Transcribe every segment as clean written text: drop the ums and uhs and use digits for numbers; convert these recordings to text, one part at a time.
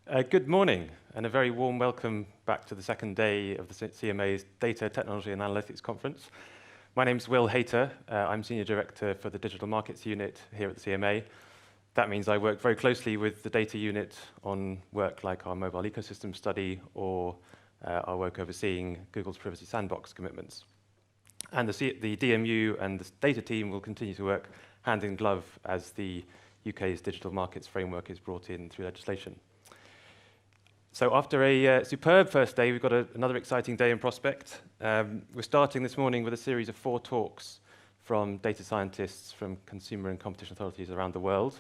Good morning, and a very warm welcome back to the second day of the CMA's Data, Technology and Analytics Conference. My name's Will Hayter. I'm Senior Director for the Digital Markets Unit here at the CMA. That means I work very closely with the data unit on work like our mobile ecosystem study or our work overseeing Google's Privacy Sandbox commitments. And the DMU and the data team will continue to work hand in glove as the UK's digital markets framework is brought in through legislation. So after a superb first day, we've got another exciting day in prospect. We're starting this morning with a series of 4 talks from data scientists from consumer and competition authorities around the world.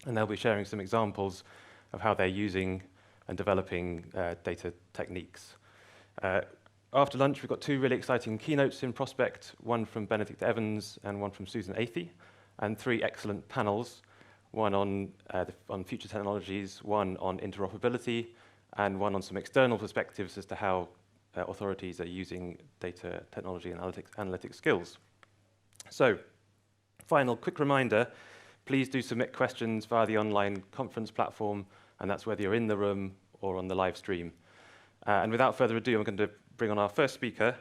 And they'll be sharing some examples of how they're using and developing data techniques. After lunch, we've got 2 really exciting keynotes in prospect, one from Benedict Evans and one from Susan Athey, and 3 excellent panels, one on future technologies, one on interoperability, and one on some external perspectives as to how authorities are using data technology and analytics skills. So, final quick reminder, please do submit questions via the online conference platform, and that's whether you're in the room or on the live stream. And without further ado, I'm going to bring on our first speaker.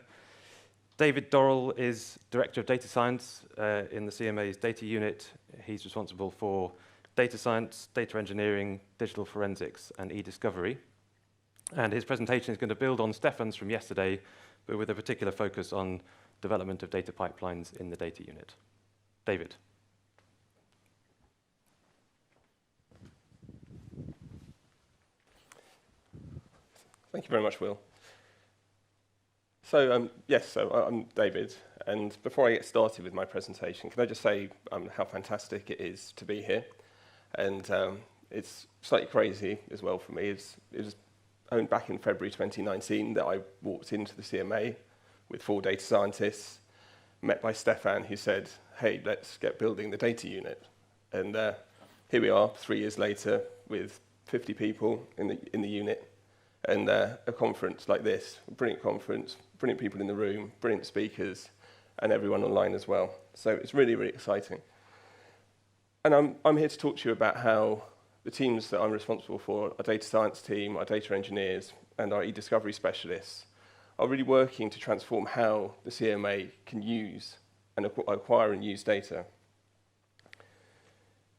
David Dorrell is Director of Data Science in the CMA's data unit. He's responsible for data science, data engineering, digital forensics, and e-discovery. And his presentation is going to build on Stefan's from yesterday, but with a particular focus on development of data pipelines in the data unit. David. Thank you very much, Will. So, I'm David, and before I get started with my presentation, can I just say how fantastic it is to be here? And it's slightly crazy as well for me. It was only back in February 2019 that I walked into the CMA with 4 data scientists, met by Stefan, who said, hey, let's get building the data unit. And here we are, 3 years later, with 50 people in the unit, and a conference like this, a brilliant conference, brilliant people in the room, brilliant speakers, and everyone online as well. So it's really, really exciting. And I'm here to talk to you about how the teams that I'm responsible for, our data science team, our data engineers, and our e-discovery specialists, are really working to transform how the CMA can use and acquire and use data.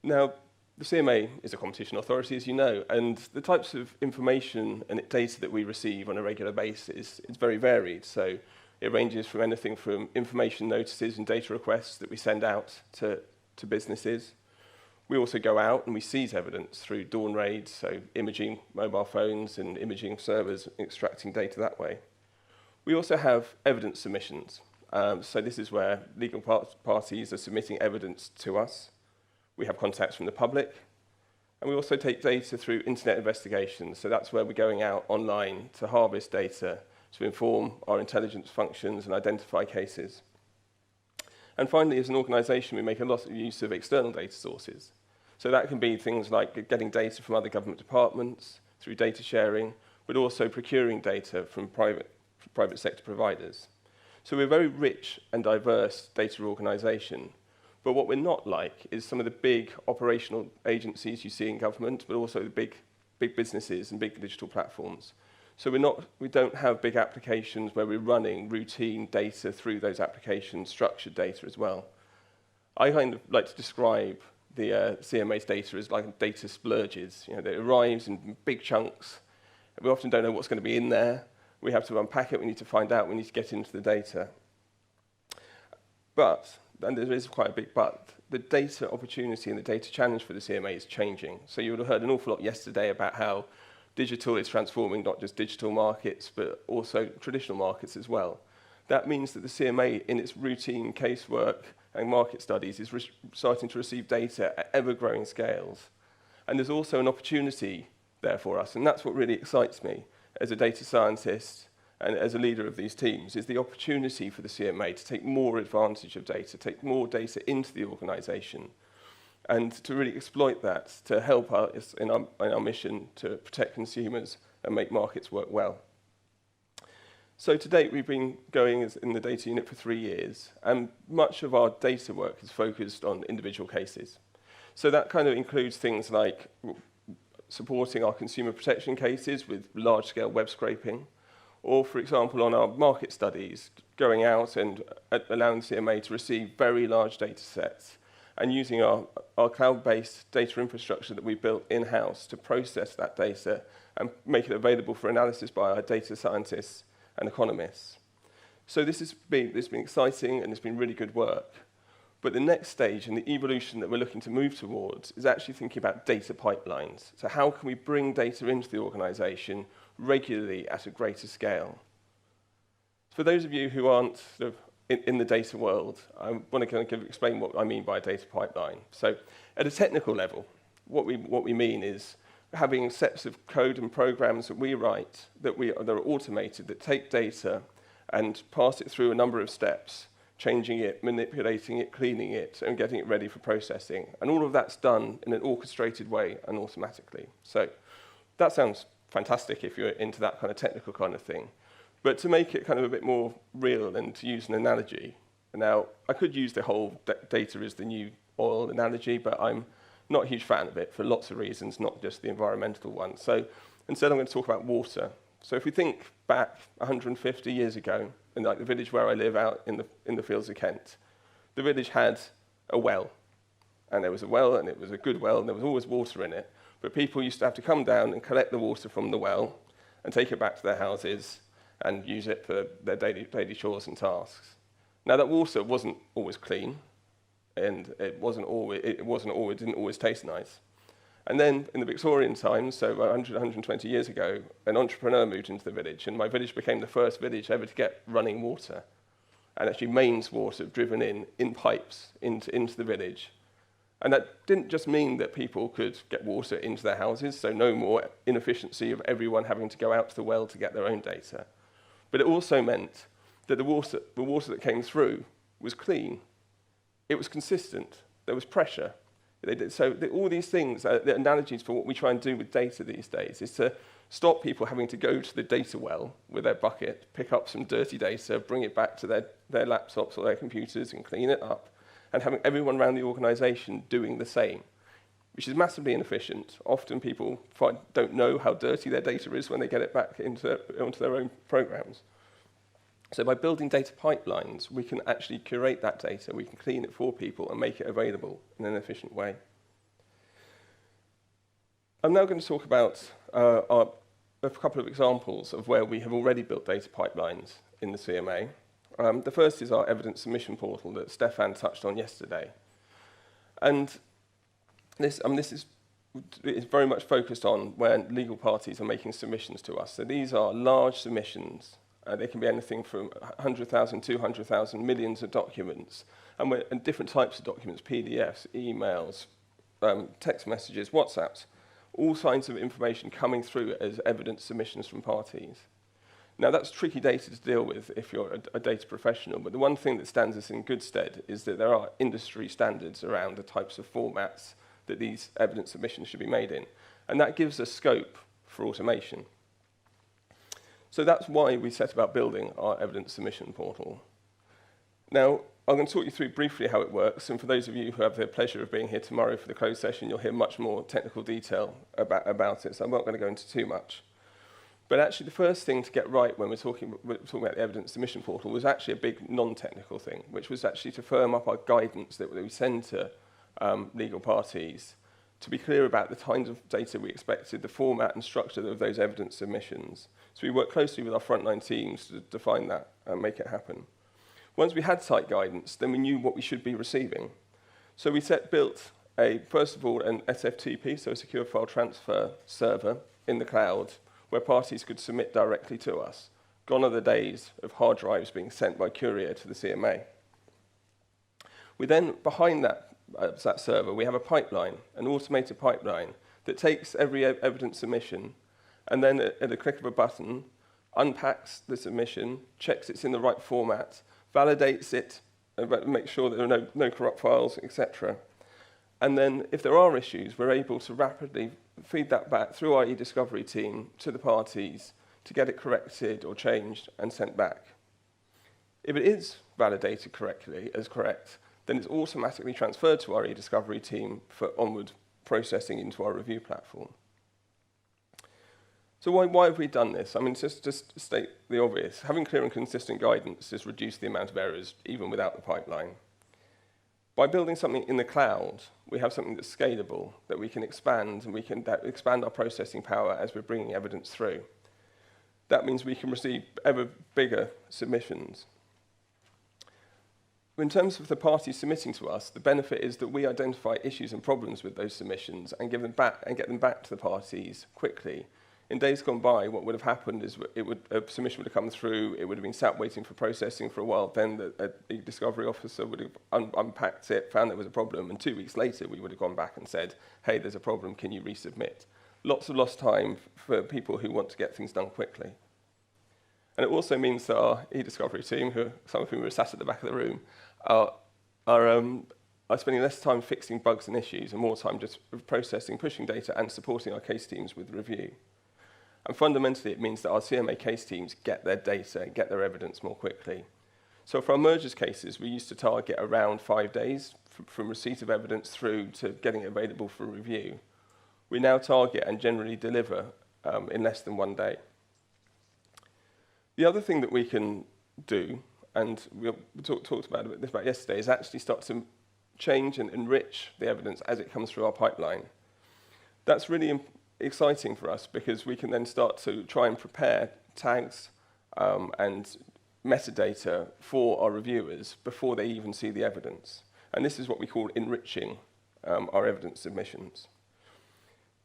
Now, the CMA is a competition authority, as you know, and the types of information and data that we receive on a regular basis is very varied. So it ranges from anything from information notices and data requests that we send out to businesses. We also go out and we seize evidence through dawn raids, so imaging mobile phones and imaging servers, extracting data that way. We also have evidence submissions. So this is where legal parties are submitting evidence to us. We have contacts from the public, and we also take data through internet investigations. So that's where we're going out online to harvest data to inform our intelligence functions and identify cases. And finally, as an organisation, we make a lot of use of external data sources. So that can be things like getting data from other government departments through data sharing, but also procuring data from private sector providers. So we're a very rich and diverse data organisation. But what we're not like is some of the big operational agencies you see in government, but also the big businesses and big digital platforms. So we don't have big applications where we're running routine data through those applications, structured data as well. I kind of like to describe the CMA's data as like data splurges. You know, it arrives in big chunks. We often don't know what's going to be in there. We have to unpack it. We need to find out. We need to get into the data. But, and there is quite a big but, the data opportunity and the data challenge for the CMA is changing. So you would have heard an awful lot yesterday about how digital is transforming not just digital markets, but also traditional markets as well. That means that the CMA, in its routine casework and market studies, is starting to receive data at ever-growing scales. And there's also an opportunity there for us, and that's what really excites me as a data scientist and as a leader of these teams, is the opportunity for the CMA to take more advantage of data, take more data into the organisation, and to really exploit that to help us in our mission to protect consumers and make markets work well. So to date, we've been going in the data unit for 3 years, and much of our data work is focused on individual cases. So that kind of includes things like supporting our consumer protection cases with large-scale web scraping, or, for example, on our market studies, going out and allowing CMA to receive very large data sets and using our cloud-based data infrastructure that we built in-house to process that data and make it available for analysis by our data scientists and economists. So this has been exciting and it's been really good work. But the next stage and the evolution that we're looking to move towards is actually thinking about data pipelines. So how can we bring data into the organization regularly at a greater scale? For those of you who aren't sort of in the data world, I want to kind of explain what I mean by a data pipeline. So at a technical level, what we mean is having sets of code and programs that we write that are automated, that take data and pass it through a number of steps, changing it, manipulating it, cleaning it, and getting it ready for processing. And all of that's done in an orchestrated way and automatically. So that sounds fantastic if you're into that kind of technical kind of thing. But to make it kind of a bit more real and to use an analogy, now I could use the whole data is the new oil analogy, but I'm not a huge fan of it for lots of reasons, not just the environmental one. So instead I'm going to talk about water. So if we think back 150 years ago, in like the village where I live out in the fields of Kent, the village had a well. And there was a well, and it was a good well, and there was always water in it. But people used to have to come down and collect the water from the well and take it back to their houses and use it for their daily chores and tasks. Now that water wasn't always clean, and it didn't always taste nice. And then in the Victorian times, so 100, 120 years ago, an entrepreneur moved into the village, and my village became the first village ever to get running water. And actually mains water driven in pipes into the village. And that didn't just mean that people could get water into their houses, so no more inefficiency of everyone having to go out to the well to get their own data. But it also meant that the water that came through was clean. It was consistent. There was pressure. So all these things, the analogies for what we try and do with data these days is to stop people having to go to the data well with their bucket, pick up some dirty data, bring it back to their laptops or their computers and clean it up, and having everyone around the organization doing the same, which is massively inefficient. Often people don't know how dirty their data is when they get it back onto their own programs. So by building data pipelines, we can actually curate that data, we can clean it for people and make it available in an efficient way. I'm now going to talk about a couple of examples of where we have already built data pipelines in the CMA. The first is our evidence submission portal that Stefan touched on yesterday. And this is very much focused on where legal parties are making submissions to us. So these are large submissions. They can be anything from 100,000, 200,000, millions of documents, and different types of documents, PDFs, emails, text messages, WhatsApps, all kinds of information coming through as evidence submissions from parties. Now, that's tricky data to deal with if you're a data professional, but the one thing that stands us in good stead is that there are industry standards around the types of formats that these evidence submissions should be made in, and that gives us scope for automation. So that's why we set about building our evidence submission portal. Now, I'm going to talk you through briefly how it works, and for those of you who have the pleasure of being here tomorrow for the closed session, you'll hear much more technical detail about it, so I'm not going to go into too much. But actually, the first thing to get right when we're talking about the evidence submission portal was actually a big non-technical thing, which was actually to firm up our guidance that we send to legal parties to be clear about the kinds of data we expected, the format and structure of those evidence submissions. So we worked closely with our frontline teams to define that and make it happen. Once we had tight guidance, then we knew what we should be receiving. So we built first of all, an SFTP, so a secure file transfer server in the cloud, where parties could submit directly to us. Gone are the days of hard drives being sent by courier to the CMA. We then, behind that server, we have a pipeline, an automated pipeline, that takes every evidence submission and then at a click of a button, unpacks the submission, checks it's in the right format, validates it, makes sure that there are no corrupt files, etc. And then if there are issues, we're able to rapidly feed that back through our e-discovery team to the parties to get it corrected or changed and sent back. If it is validated correctly, as correct, then it's automatically transferred to our e-discovery team for onward processing into our review platform. So why have we done this? I mean, just to state the obvious, having clear and consistent guidance has reduced the amount of errors, even without the pipeline. By building something in the cloud, we have something that's scalable, that we can expand, and we can expand our processing power as we're bringing evidence through. That means we can receive ever bigger submissions. In terms of the parties submitting to us, the benefit is that we identify issues and problems with those submissions and get them back to the parties quickly. In days gone by, what would have happened is a submission would have come through, it would have been sat waiting for processing for a while, then the discovery officer would have unpacked it, found there was a problem, and 2 weeks later we would have gone back and said, hey, there's a problem, can you resubmit? Lots of lost time for people who want to get things done quickly. And it also means that our e-discovery team, some of whom are sat at the back of the room, are spending less time fixing bugs and issues and more time just processing, pushing data and supporting our case teams with review. And fundamentally, it means that our CMA case teams get their data and get their evidence more quickly. So for our mergers cases, we used to target around 5 days from receipt of evidence through to getting it available for review. We now target and generally deliver in less than 1 day. The other thing that we can do, and we talked about this yesterday, is actually start to change and enrich the evidence as it comes through our pipeline. That's really exciting for us because we can then start to try and prepare tags and metadata for our reviewers before they even see the evidence. And this is what we call enriching our evidence submissions.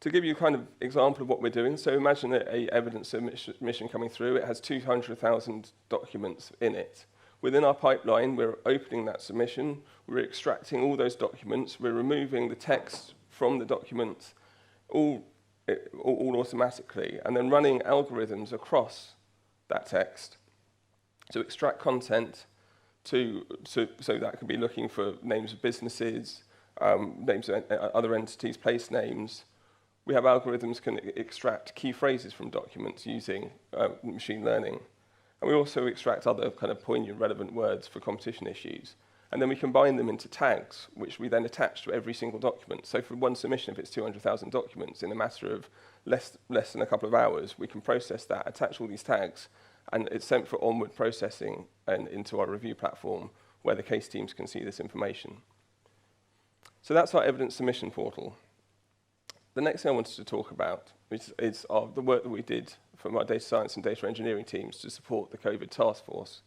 To give you a kind of example of what we're doing, so imagine an evidence submission coming through. It has 200,000 documents in it. Within our pipeline, we're opening that submission, we're extracting all those documents, we're removing the text from the documents, all automatically, and then running algorithms across that text to extract content so that could be looking for names of businesses, names of other entities, place names. We have algorithms can extract key phrases from documents using machine learning. And we also extract other kind of poignant, relevant words for competition issues. And then we combine them into tags, which we then attach to every single document. So for one submission, if it's 200,000 documents, in a matter of less than a couple of hours, we can process that, attach all these tags, and it's sent for onward processing and into our review platform, where the case teams can see this information. So that's our evidence submission portal. The next thing I wanted to talk about is the work that we did from our data science and data engineering teams to support the COVID task force.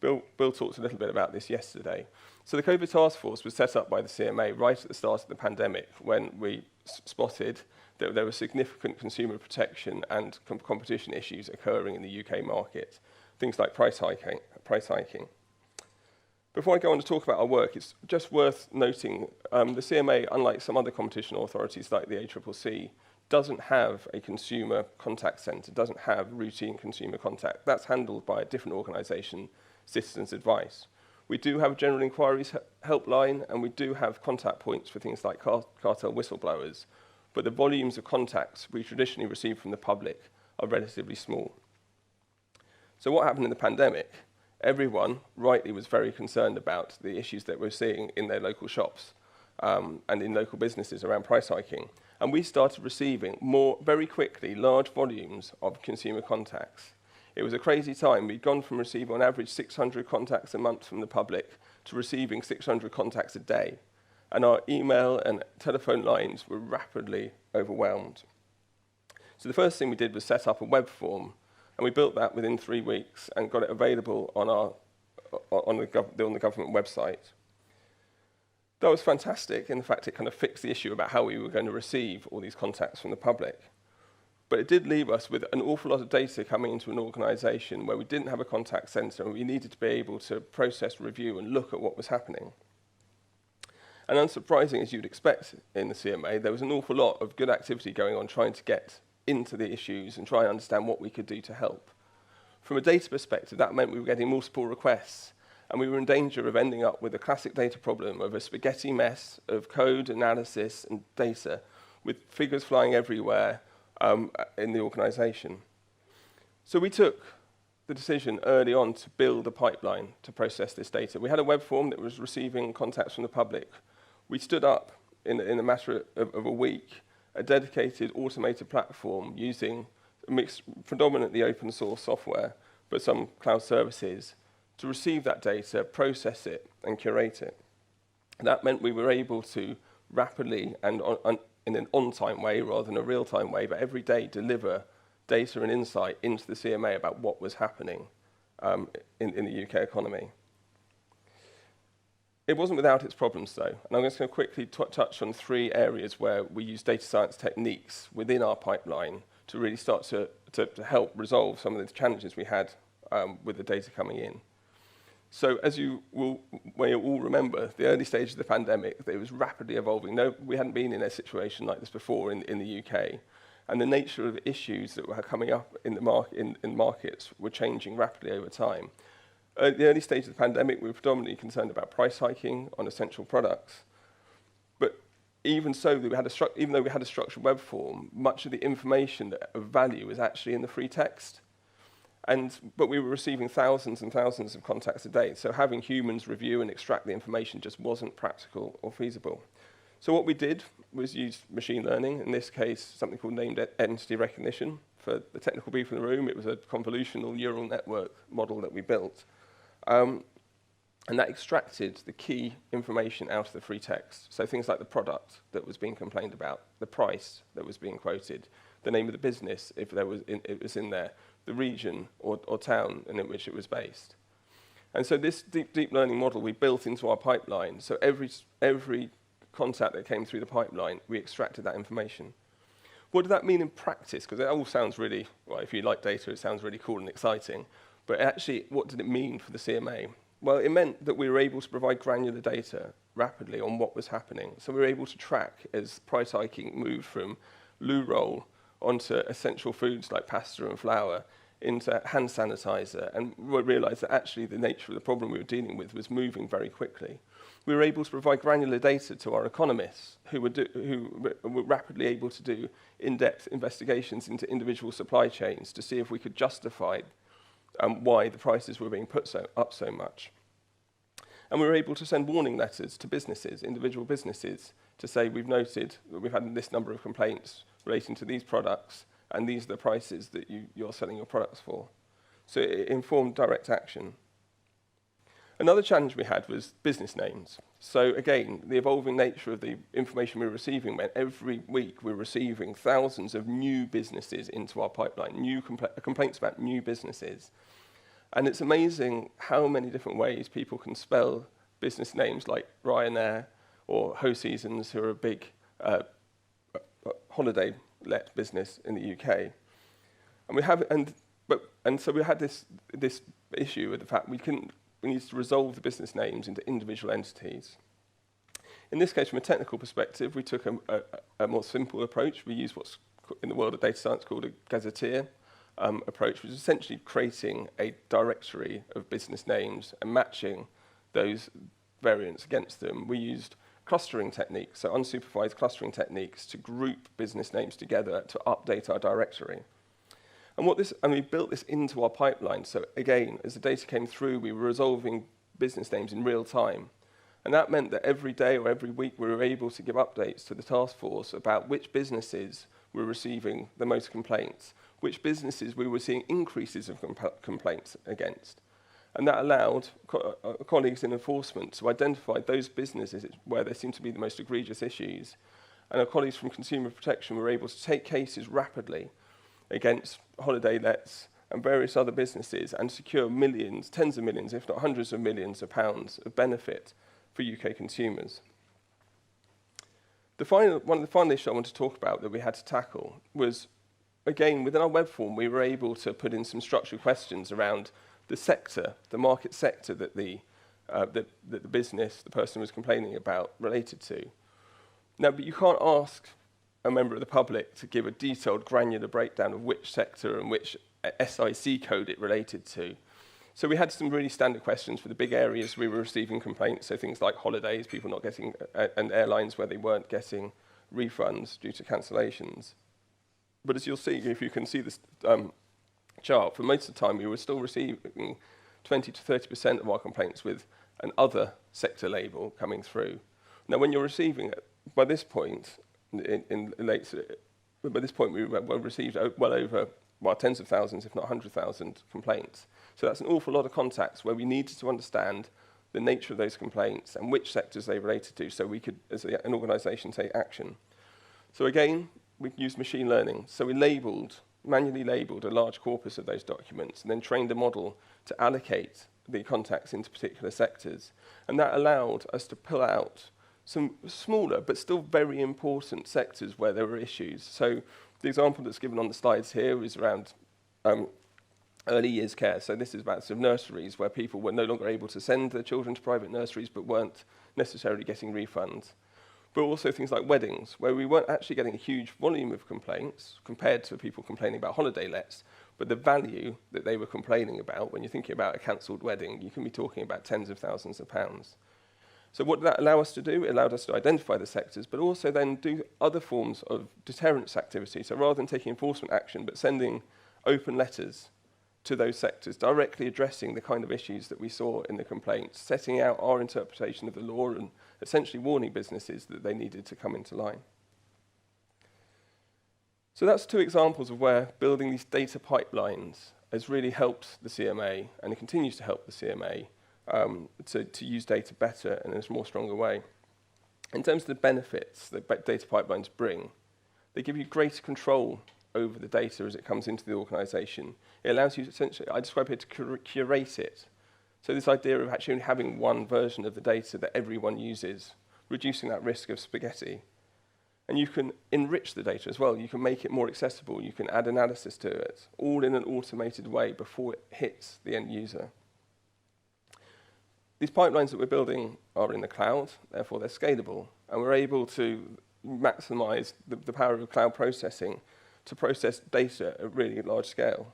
Bill talked a little bit about this yesterday. So the COVID task force was set up by the CMA right at the start of the pandemic when we spotted that there were significant consumer protection and competition issues occurring in the UK market, things like price hiking. Before I go on to talk about our work, it's just worth noting the CMA, unlike some other competition authorities like the ACCC, doesn't have a consumer contact centre, doesn't have routine consumer contact. That's handled by a different organisation, Citizens Advice. We do have a general inquiries helpline, and we do have contact points for things like cartel whistleblowers, but the volumes of contacts we traditionally receive from the public are relatively small. So what happened in the pandemic? Everyone rightly was very concerned about the issues that we're seeing in their local shops and in local businesses around price hiking. And we started receiving very quickly, large volumes of consumer contacts. It was a crazy time. We'd gone from receiving on average 600 contacts a month from the public to receiving 600 contacts a day. And our email and telephone lines were rapidly overwhelmed. So the first thing we did was set up a web form, and we built that within 3 weeks and got it available on the government website. That was fantastic. In fact, it kind of fixed the issue about how we were going to receive all these contacts from the public. But it did leave us with an awful lot of data coming into an organisation where we didn't have a contact centre and we needed to be able to process, review and look at what was happening. And unsurprising as you'd expect in the CMA, there was an awful lot of good activity going on trying to get into the issues and try and understand what we could do to help. From a data perspective, that meant we were getting multiple requests, and we were in danger of ending up with a classic data problem of a spaghetti mess of code, analysis, and data, with figures flying everywhere in the organisation. So we took the decision early on to build a pipeline to process this data. We had a web form that was receiving contacts from the public. We stood up in a matter of a week a dedicated automated platform using mixed predominantly open source software, but some cloud services, to receive that data, process it, and curate it. That meant we were able to rapidly and in an on-time way rather than a real-time way, but every day deliver data and insight into the CMA about what was happening in the UK economy. It wasn't without its problems, though, and I'm just going to quickly touch on 3 areas where we use data science techniques within our pipeline to really start to help resolve some of the challenges we had with the data coming in. So as you will all remember, the early stages of the pandemic, it was rapidly evolving. No, we hadn't been in a situation like this before in the UK, and the nature of issues that were coming up in the markets were changing rapidly over time. At the early stage of the pandemic, we were predominantly concerned about price hiking on essential products. But even so, even though we had a structured web form, much of the information of value was actually in the free text. But we were receiving thousands and thousands of contacts a day, so having humans review and extract the information just wasn't practical or feasible. So what we did was use machine learning, in this case, something called named entity recognition. For the technical people in the room, it was a convolutional neural network model that we built. And that extracted the key information out of the free text. So things like the product that was being complained about, the price that was being quoted, the name of the business, if it was in there, the region or town in which it was based. And so this deep learning model we built into our pipeline. So every contact that came through the pipeline, we extracted that information. What did that mean in practice? Because it all sounds really, well, if you like data, it sounds really cool and exciting. But actually, what did it mean for the CMA? Well, it meant that we were able to provide granular data rapidly on what was happening. So we were able to track as price hiking moved from loo roll onto essential foods like pasta and flour, into hand sanitizer, and we realized that actually the nature of the problem we were dealing with was moving very quickly. We were able to provide granular data to our economists who were rapidly able to do in-depth investigations into individual supply chains to see if we could justify why the prices were being put up so much. And we were able to send warning letters to businesses, individual businesses, to say we've noted that we've had this number of complaints relating to these products, and these are the prices that you're selling your products for. So it informed direct action. Another challenge we had was business names. So again, the evolving nature of the information we were receiving meant every week we were receiving thousands of new businesses into our pipeline, new complaints about new businesses. And it's amazing how many different ways people can spell business names like Ryanair or Ho Seasons, who are a big holiday let business in the UK. And so we had this issue with the fact we needed to resolve the business names into individual entities. In this case, from a technical perspective, we took a more simple approach. We used what's in the world of data science called a gazetteer approach, which is essentially creating a directory of business names and matching those variants against them. We used clustering techniques, so unsupervised clustering techniques, to group business names together to update our directory. And we built this into our pipeline. So again, as the data came through, we were resolving business names in real time. And that meant that every day or every week, we were able to give updates to the task force about which businesses were receiving the most complaints, which businesses we were seeing increases of complaints against. And that allowed colleagues in enforcement to identify those businesses where there seemed to be the most egregious issues. And our colleagues from consumer protection were able to take cases rapidly against holiday lets and various other businesses and secure millions, tens of millions, if not hundreds of millions of pounds of benefit for UK consumers. One of the final issues I want to talk about that we had to tackle was, again, within our web form, we were able to put in some structured questions around the sector, the market sector that the business, the person was complaining about, related to. Now, but you can't ask a member of the public to give a detailed, granular breakdown of which sector and which SIC code it related to. So we had some really standard questions for the big areas we were receiving complaints, so things like holidays, people not getting, and airlines where they weren't getting refunds due to cancellations. But as you'll see, if you can see this chart, for most of the time we were still receiving 20 to 30% of our complaints with an other sector label coming through. Now, when you're receiving it, by this point, in late but by this point, we received well over, tens of thousands, if not 100,000 complaints. So that's an awful lot of contacts where we needed to understand the nature of those complaints and which sectors they related to, so we could, as an organisation, take action. So again, we used machine learning. So we manually labelled a large corpus of those documents and then trained a model to allocate the contacts into particular sectors. And that allowed us to pull out some smaller but still very important sectors where there were issues. So the example that's given on the slides here is around early years care. So this is about sort of nurseries where people were no longer able to send their children to private nurseries but weren't necessarily getting refunds. But also things like weddings, where we weren't actually getting a huge volume of complaints compared to people complaining about holiday lets, but the value that they were complaining about, when you're thinking about a cancelled wedding, you can be talking about tens of thousands of pounds. So what did that allow us to do? It allowed us to identify the sectors, but also then do other forms of deterrence activity. So rather than taking enforcement action, but sending open letters to those sectors, directly addressing the kind of issues that we saw in the complaints, setting out our interpretation of the law and essentially warning businesses that they needed to come into line. So that's two examples of where building these data pipelines has really helped the CMA, and it continues to help the CMA to use data better and in a more stronger way. In terms of the benefits that data pipelines bring, they give you greater control over the data as it comes into the organisation. It allows you to essentially, I describe it, to curate it. So this idea of actually only having one version of the data that everyone uses, reducing that risk of spaghetti. And you can enrich the data as well. You can make it more accessible. You can add analysis to it, all in an automated way before it hits the end user. These pipelines that we're building are in the cloud, therefore they're scalable, and we're able to maximize the power of cloud processing to process data at really large scale.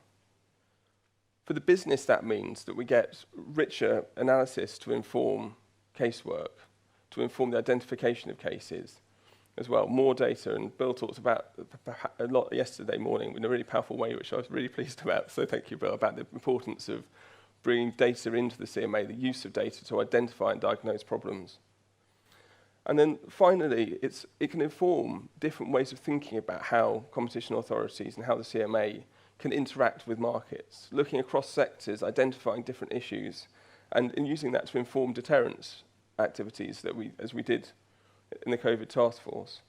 For the business, that means that we get richer analysis to inform casework, to inform the identification of cases as well, more data. And Bill talked about a lot yesterday morning in a really powerful way, which I was really pleased about. So thank you, Bill, about the importance of bringing data into the CMA, the use of data to identify and diagnose problems. And then finally, it can inform different ways of thinking about how competition authorities and how the CMA can interact with markets, looking across sectors, identifying different issues, and using that to inform deterrence activities as we did in the COVID task force.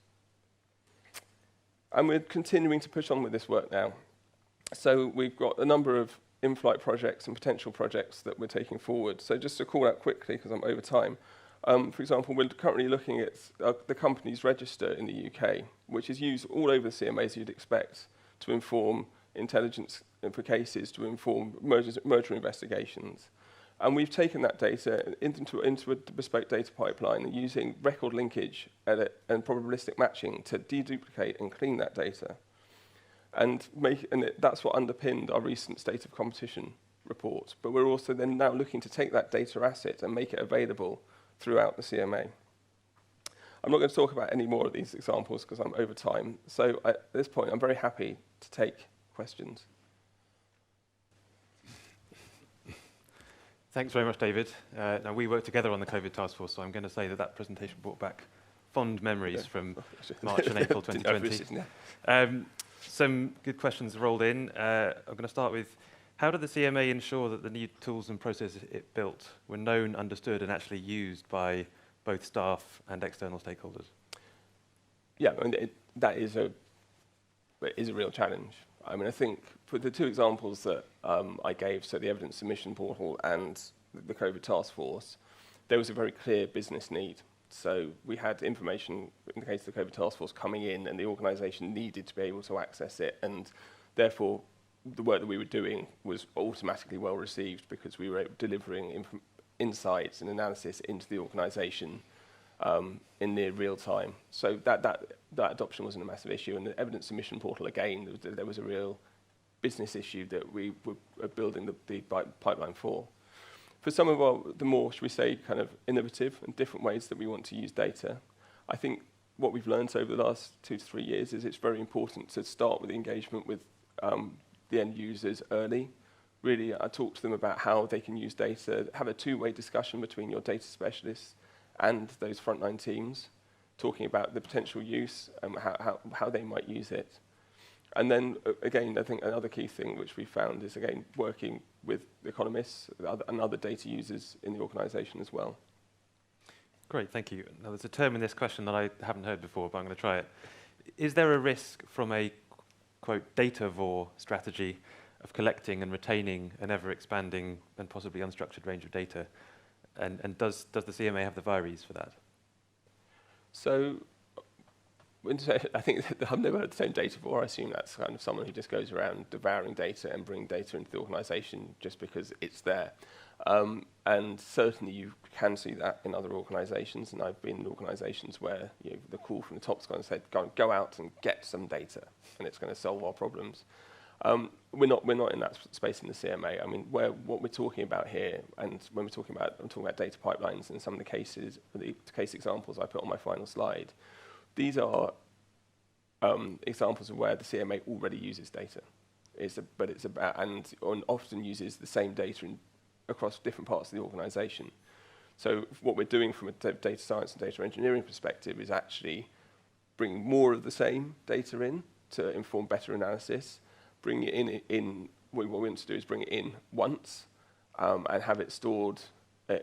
And we're continuing to push on with this work now. So we've got a number of in-flight projects and potential projects that we're taking forward. So just to call out quickly, because I'm over time, for example, we're currently looking at the companies register in the UK, which is used all over the CMA, as you'd expect, to inform intelligence for cases, to inform merger investigations. And we've taken that data into a bespoke data pipeline using record linkage and probabilistic matching to deduplicate and clean that data. And that's what underpinned our recent State of Competition report. But we're also then now looking to take that data asset and make it available throughout the CMA. I'm not going to talk about any more of these examples because I'm over time. So at this point, I'm very happy to take questions. Thanks very much, David. Now, we worked together on the COVID task force, so I'm going to say that presentation brought back fond memories from March and April 2020. Some good questions rolled in. I'm going to start with, how did the CMA ensure that the new tools and processes it built were known, understood, and actually used by both staff and external stakeholders? Yeah, I mean, that is a real challenge. I mean, I think for the two examples that I gave, so the evidence submission portal and the COVID task force, there was a very clear business need. So we had information, in the case of the COVID task force, coming in, and the organisation needed to be able to access it, and therefore the work that we were doing was automatically well received because we were delivering insights and analysis into the organisation in near real time. So that adoption wasn't a massive issue, and the evidence submission portal, again, there was a real business issue that we were building the pipeline for. For some of the more, should we say, kind of innovative and different ways that we want to use data, I think what we've learned over the last 2 to 3 years is it's very important to start with the engagement with the end users early. Really, I talk to them about how they can use data, have a two-way discussion between your data specialists and those frontline teams, talking about the potential use and how they might use it. And then, again, I think another key thing which we found is, again, working with economists and other data users in the organisation as well. Great, thank you. Now, there's a term in this question that I haven't heard before, but I'm going to try it. Is there a risk from a, quote, datavore strategy of collecting and retaining an ever-expanding and possibly unstructured range of data? And does the CMA have the vires for that? So, I think I've never heard the term datavore. I assume that's kind of someone who just goes around devouring data and bringing data into the organisation just because it's there. And certainly you can see that in other organisations, and I've been in organisations where the call from the top's going to say, go out and get some data, and it's going to solve our problems. We're not in that space in the CMA. I mean, what we're talking about here, and when I'm talking about data pipelines and some of the case examples I put on my final slide, these are examples of where the CMA already uses data. But it's about, and often uses the same data across different parts of the organisation. So what we're doing from a data science and data engineering perspective is actually bringing more of the same data in to inform better analysis, bring it in what we want to do is bring it in once and have it stored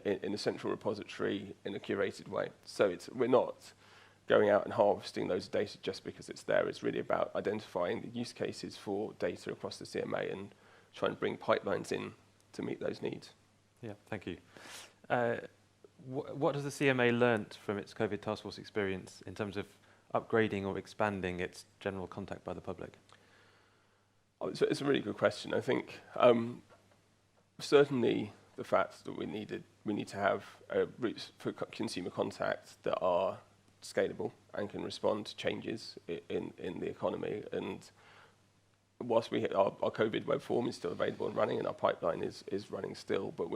in a central repository in a curated way. So we're not going out and harvesting those data just because it's there. It's really about identifying the use cases for data across the CMA and trying to bring pipelines in to meet those needs. Yeah, thank you. What has the CMA learnt from its COVID task force experience in terms of upgrading or expanding its general contact by the public? It's a really good question. I think certainly the fact that we need to have routes for consumer contact that are scalable and can respond to changes in the economy. And whilst our COVID web form is still available and running, and our pipeline is running still, but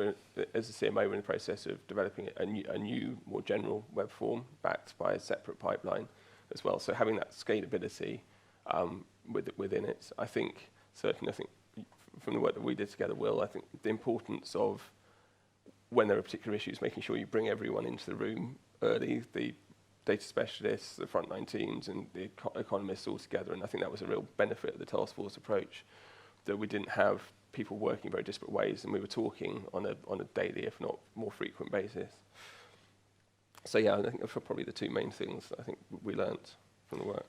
as a CMA, we're in the process of developing a new, more general web form backed by a separate pipeline as well. So having that scalability within it, I think from the work that we did together, Will, I think the importance of when there are particular issues, making sure you bring everyone into the room early, the data specialists, the frontline teams, and the economists all together. And I think that was a real benefit of the task force approach, that we didn't have people working in very disparate ways, and we were talking on a daily, if not more frequent basis. So yeah, I think those are probably the two main things I think we learnt from the work.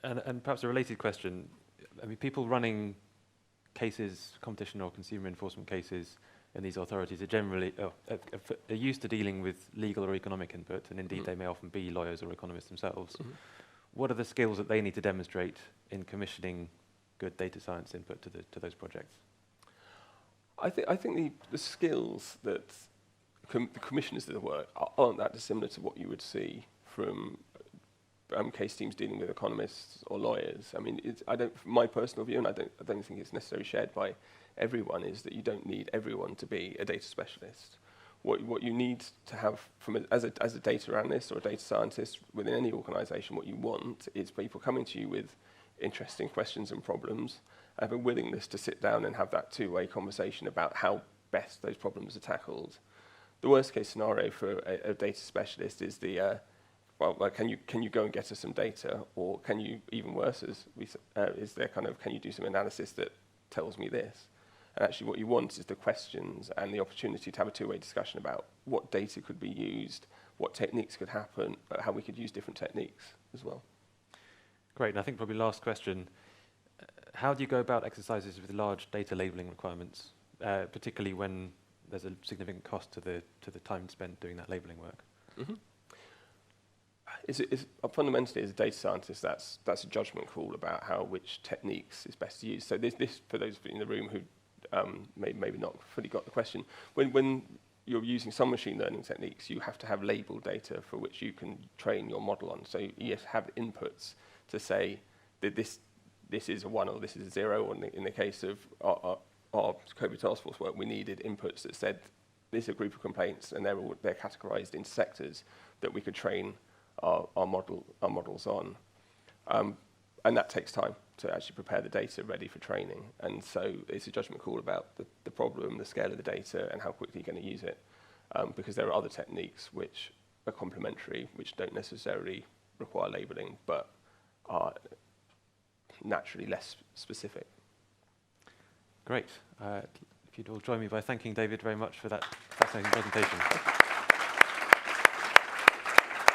And perhaps a related question, I mean, people running cases, competition or consumer enforcement cases in these authorities are generally are used to dealing with legal or economic input, and indeed they may often be lawyers or economists themselves. What are the skills that they need to demonstrate in commissioning good data science input to those projects? I think the skills that the commissioners do the work aren't that dissimilar to what you would see from case teams dealing with economists or lawyers. I mean, my personal view, and I don't think it's necessarily shared by everyone, is that you don't need everyone to be a data specialist. What you need to have as a data analyst or a data scientist within any organisation, what you want is people coming to you with interesting questions and problems, and have a willingness to sit down and have that two-way conversation about how best those problems are tackled. The worst case scenario for a data specialist is can you go and get us some data, or can you, even worse, can you do some analysis that tells me this? And actually what you want is the questions and the opportunity to have a two-way discussion about what data could be used, what techniques could happen, but how we could use different techniques as well. Great, and I think probably last question, how do you go about exercises with large data labeling requirements, particularly when there's a significant cost to the time spent doing that labeling work? Mm-hmm. Fundamentally, as a data scientist, that's a judgment call about which techniques is best to use. So this for those in the room who maybe not fully got the question, when you're using some machine learning techniques, you have to have labeled data for which you can train your model on. So you have inputs to say that this is a 1 or this is a 0. Or in the case of our COVID task force work, we needed inputs that said this is a group of complaints, and they're categorized into sectors that we could train our models on. And that takes time to actually prepare the data ready for training. And so it's a judgment call about the problem, the scale of the data, and how quickly you're going to use it. Because there are other techniques which are complementary, which don't necessarily require labeling, but naturally less specific. Great. If you'd all join me by thanking David very much for that fascinating presentation.